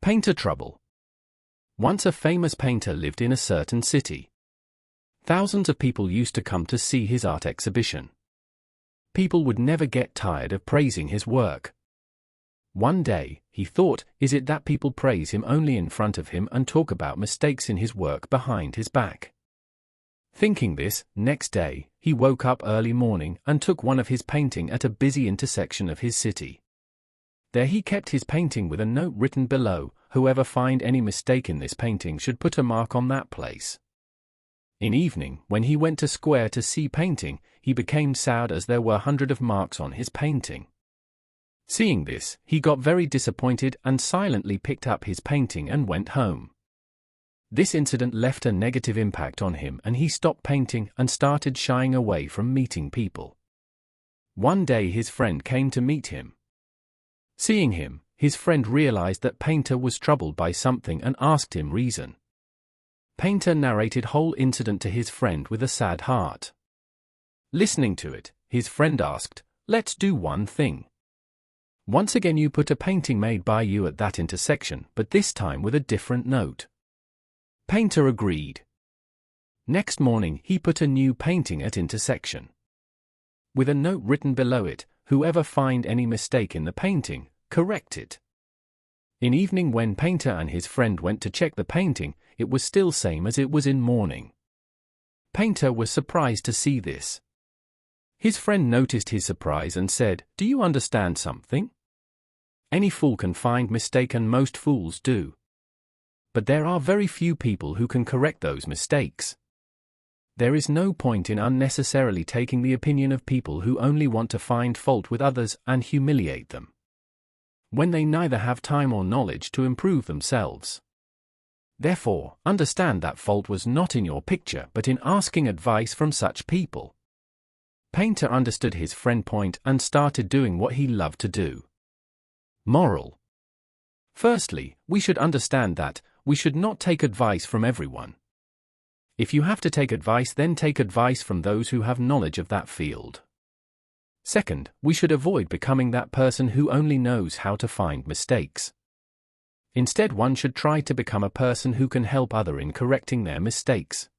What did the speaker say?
Painter trouble. Once a famous painter lived in a certain city. Thousands of people used to come to see his art exhibition. People would never get tired of praising his work. One day, he thought, is it that people praise him only in front of him and talk about mistakes in his work behind his back? Thinking this, next day, he woke up early morning and took one of his painting at a busy intersection of his city. There he kept his painting with a note written below, whoever find any mistake in this painting should put a mark on that place. In evening, when he went to square to see painting, he became sad as there were hundreds of marks on his painting. Seeing this, he got very disappointed and silently picked up his painting and went home. This incident left a negative impact on him and he stopped painting and started shying away from meeting people. One day his friend came to meet him. Seeing him, his friend realized that Painter was troubled by something and asked him reason. Painter narrated whole incident to his friend with a sad heart. Listening to it, his friend asked, "Let's do one thing. Once again you put a painting made by you at that intersection, but this time with a different note." Painter agreed. Next morning he put a new painting at intersection. With a note written below it, whoever find any mistake in the painting, correct it. In evening when Painter and his friend went to check the painting, it was still same as it was in morning. Painter was surprised to see this. His friend noticed his surprise and said, "Do you understand something? Any fool can find mistake and most fools do. But there are very few people who can correct those mistakes. There is no point in unnecessarily taking the opinion of people who only want to find fault with others and humiliate them, when they neither have time or knowledge to improve themselves. Therefore, understand that fault was not in your picture but in asking advice from such people." Painter understood his friend's point and started doing what he loved to do. Moral. Firstly, we should understand that we should not take advice from everyone. If you have to take advice, then take advice from those who have knowledge of that field. Second, we should avoid becoming that person who only knows how to find mistakes. Instead, one should try to become a person who can help others in correcting their mistakes.